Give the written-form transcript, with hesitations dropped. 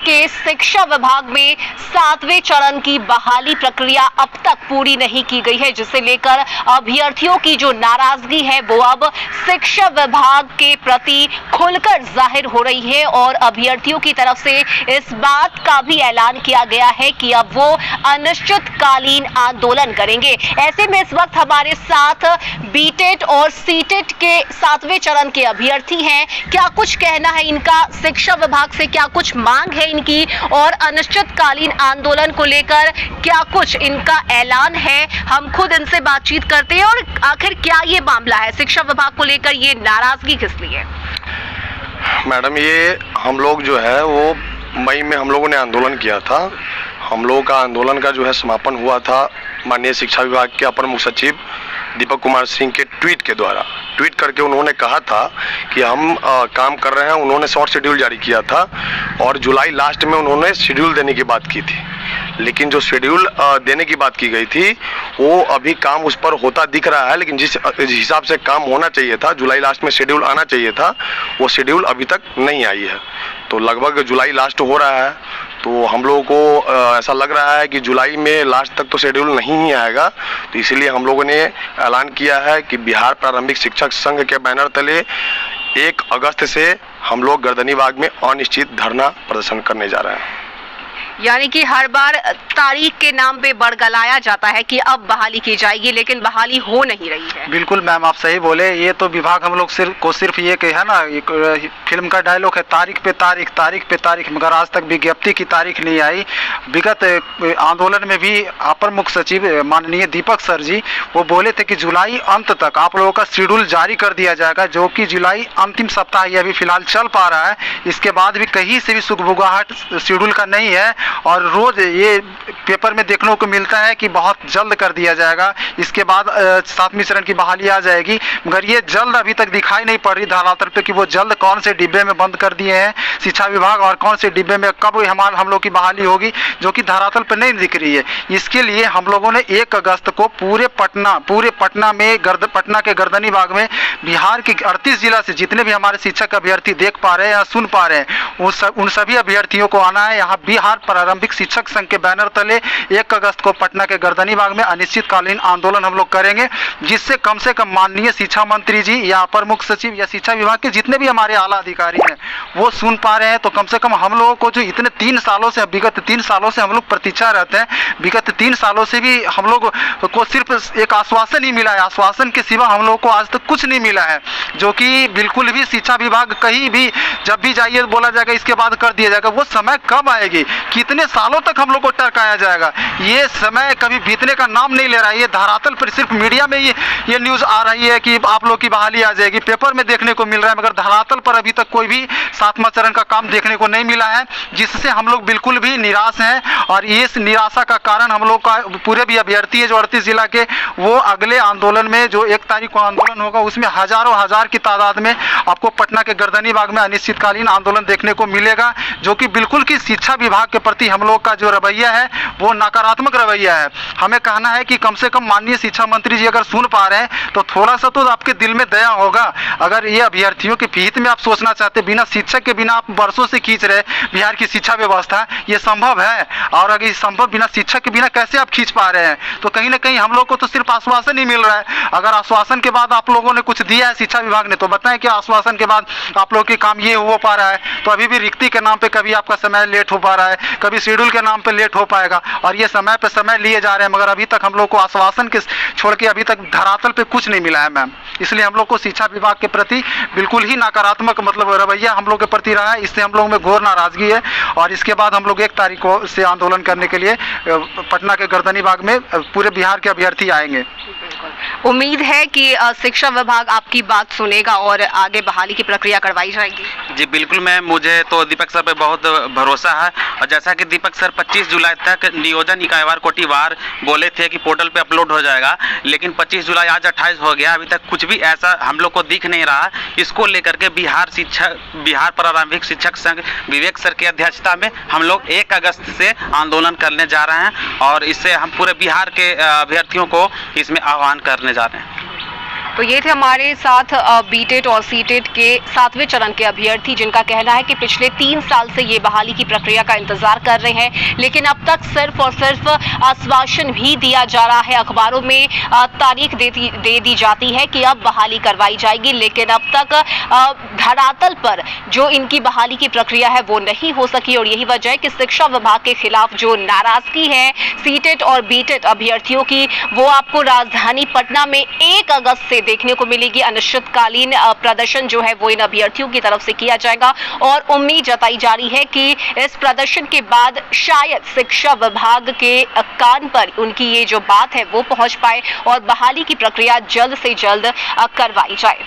के शिक्षा विभाग में 7वें चरण की बहाली प्रक्रिया अब तक पूरी नहीं की गई है, जिसे लेकर अभ्यर्थियों की जो नाराजगी है वो अब शिक्षा विभाग के प्रति खुलकर जाहिर हो रही है और अभ्यर्थियों की तरफ से इस बात का भी ऐलान किया गया है कि अब वो अनिश्चितकालीन आंदोलन करेंगे। ऐसे में इस वक्त हमारे साथ बीटेट और सीटेट के 7वें चरण के अभ्यर्थी हैं। क्या कुछ कहना है इनका, शिक्षा विभाग से क्या कुछ मांग है इनकी और अनिश्चितकालीन आंदोलन को लेकर क्या कुछ इनका ऐलान है, हम खुद इनसे बातचीत करते हैं। और आखिर क्या ये मामला है, शिक्षा विभाग को लेकर ये नाराजगी किस लिए? मैडम, ये हम लोग जो है वो मई में हम लोगों ने आंदोलन किया था। हम लोगों का आंदोलन का जो है समापन हुआ था माननीय शिक्षा विभाग के अपर मुख्य सचिव दीपक कुमार सिंह के ट्वीट के द्वारा। ट्वीट करके उन्होंने कहा था कि हम काम कर रहे हैं। उन्होंने शॉर्ट शेड्यूल जारी किया था और जुलाई लास्ट में उन्होंने शेड्यूल देने की बात की थी, लेकिन जो शेड्यूल देने की बात की गई थी वो अभी काम उस पर होता दिख रहा है, लेकिन जिस हिसाब से काम होना चाहिए था, जुलाई लास्ट में शेड्यूल आना चाहिए था, वो शेड्यूल अभी तक नहीं आई है। तो लगभग जुलाई लास्ट हो रहा है, तो हम लोगों को ऐसा लग रहा है कि जुलाई में लास्ट तक तो शेड्यूल नहीं ही आएगा। तो इसलिए हम लोगों ने ऐलान किया है कि बिहार प्रारंभिक शिक्षक संघ के बैनर तले 1 अगस्त से हम लोग गर्दनीबाग में अनिश्चित धरना प्रदर्शन करने जा रहे हैं। यानी कि हर बार तारीख के नाम पे बड़गलाया जाता है कि अब बहाली की जाएगी, लेकिन बहाली हो नहीं रही है। बिल्कुल मैम, आप सही बोले। ये तो विभाग हम लोग सिर्फ ये कहे ना, एक फिल्म का डायलॉग है, तारीख पे तारीख, तारीख पे तारीख, मगर आज तक विज्ञप्ति की तारीख नहीं आई। विगत आंदोलन में भी अपर मुख्य सचिव माननीय दीपक सर जी वो बोले थे कि जुलाई अंत तक आप लोगों का शेड्यूल जारी कर दिया जाएगा, जो कि जुलाई अंतिम सप्ताह ये अभी फिलहाल चल पा रहा है। इसके बाद भी कहीं से भी सुगबुगाहट शेड्यूल का नहीं है और रोज ये पेपर में देखने को मिलता है कि बहुत जल्द कर दिया जाएगा, इसके बाद 7वें चरण की बहाली आ जाएगी, मगर ये जल्द अभी तक दिखाई नहीं पड़ रही धरातल पे कि वो जल्द कौन से डिब्बे में बंद कर दिए हैं शिक्षा विभाग और कौन से डिब्बे में कब हम लोग की बहाली होगी, जो कि धरातल पे नहीं दिख रही है। इसके लिए हम लोगों ने 1 अगस्त को पूरे पटना में पटना के गर्दनीबाग में बिहार के 38 जिला से जितने भी हमारे शिक्षक अभ्यर्थी देख पा रहे हैं या सुन पा रहे हैं उन सभी अभ्यर्थियों को आना है। यहाँ बिहार प्रारंभिक शिक्षक संघ के बैनर तले 1 अगस्त को पटना के गर्दनीबाग में अनिश्चितकालीन आंदोलन हम लोग करेंगे, जिससे कम से कम माननीय शिक्षा मंत्री जी या अपर मुख्य सचिव या शिक्षा विभाग के जितने भी हमारे आला अधिकारी हैं वो सुन पा रहे हैं। तो कम से कम हम लोगों को जो इतने 3 सालों से विगत 3 सालों से हम लोग प्रतीक्षा रहते हैं, विगत 3 सालों से भी हम लोग को सिर्फ एक आश्वासन ही मिला है। आश्वासन के सिवा हम लोग को आज तक कुछ नहीं मिला है, जो कि बिल्कुल भी शिक्षा विभाग कहीं भी जब भी जाइए बोला जाएगा इसके बाद कर दिया जाएगा। वो समय कब आएगी, कितने सालों तक हम लोग को टरकाया जाएगा, ये समय कभी बीतने का नाम नहीं ले रहा है। ये धरातल पर सिर्फ मीडिया में ये न्यूज़ आ रही है कि आप लोग की बहाली आ जाएगी, पेपर में देखने को मिल रहा है, मगर धरातल पर अभी तक कोई भी 7वां चरण का काम देखने को नहीं मिला है, जिससे हम लोग बिल्कुल भी निराश हैं। और इस निराशा का कारण हम लोग का पूरे भी अभ्यर्थी है जो 38 जिला के, वो अगले आंदोलन में जो 1 तारीख को आंदोलन होगा उसमें हजार की तादाद में आपको पटना के गर्दनीबाग में अनिश्चितकालीन आंदोलन देखने को मिलेगा, जो कि बिल्कुल की शिक्षा विभाग के प्रति हम लोग का जो रवैया है वो नकारात्मक रवैया है। हमें कहना है कि कम से कम माननीय शिक्षा मंत्री जी अगर सुन पा रहे हैं तो थोड़ा सा तो आपके दिल में दया होगा। अगर ये अभ्यर्थियों के हित में आप सोचना चाहते, बिना शिक्षक के बिना आप वर्षों से खींच रहे बिहार की शिक्षा व्यवस्था, ये संभव है? और अगर संभव बिना शिक्षक के बिना कैसे आप खींच पा रहे हैं? तो कहीं ना कहीं हम लोग को तो सिर्फ आश्वासन ही मिल रहा है। अगर आश्वासन के बाद आप लोगों ने कुछ दिया है शिक्षा विभाग ने तो बताएं कि आश्वासन के बाद आप लोग के काम ये हो पा रहा है। तो अभी भी रिक्ति के नाम पे कभी आपका समय लेट हो पा रहा है, कभी शेड्यूल के नाम पे लेट हो पाएगा, और ये समय पे समय लिए जा रहे हैं, मगर अभी तक हम लोग को आश्वासन के छोड़ के अभी तक धरातल पे कुछ नहीं मिला है मैम। इसलिए हम लोग को शिक्षा विभाग के प्रति बिल्कुल ही नकारात्मक रवैया हम लोग के प्रति रहा है। इससे हम लोग में घोर नाराजगी है और इसके बाद हम लोग 1 तारीख को से आंदोलन करने के लिए पटना के गर्दनीबाग में पूरे बिहार के अभ्यर्थी आएंगे। उम्मीद है कि शिक्षा विभाग आपकी बात सुनेगा और आगे बहाली की प्रक्रिया करवाई जाएगी। जी बिल्कुल मैम, मुझे तो दीपक सर पे बहुत भरोसा है और जैसा कि दीपक सर 25 जुलाई तक नियोजन इकाईवार कोटिवार बोले थे कि पोर्टल पे अपलोड हो जाएगा, लेकिन 25 जुलाई आज 28 हो गया, अभी तक कुछ भी ऐसा हम लोग को दिख नहीं रहा। इसको लेकर के बिहार प्रारंभिक शिक्षक संघ विवेक सर की अध्यक्षता में हम लोग 1 अगस्त से आंदोलन करने जा रहे हैं और इससे हम पूरे बिहार के अभ्यर्थियों को इसमें आह्वान करने जा रहे हैं। तो ये थे हमारे साथ बीटेट और सीटेट के 7वें चरण के अभ्यर्थी, जिनका कहना है कि पिछले 3 साल से ये बहाली की प्रक्रिया का इंतजार कर रहे हैं, लेकिन अब तक सिर्फ और सिर्फ आश्वासन भी दिया जा रहा है। अखबारों में तारीख दे दी जाती है कि अब बहाली करवाई जाएगी, लेकिन अब तक धरातल पर जो इनकी बहाली की प्रक्रिया है वो नहीं हो सकी। और यही वजह है कि शिक्षा विभाग के खिलाफ जो नाराजगी है सीटेट और बीटेट अभ्यर्थियों की, वो आपको राजधानी पटना में 1 अगस्त से देखने को मिलेगी। अनिश्चितकालीन प्रदर्शन जो है वो इन अभ्यर्थियों की तरफ से किया जाएगा और उम्मीद जताई जा रही है कि इस प्रदर्शन के बाद शायद शिक्षा विभाग के कान पर उनकी ये जो बात है वो पहुंच पाए और बहाली की प्रक्रिया जल्द से जल्द करवाई जाए।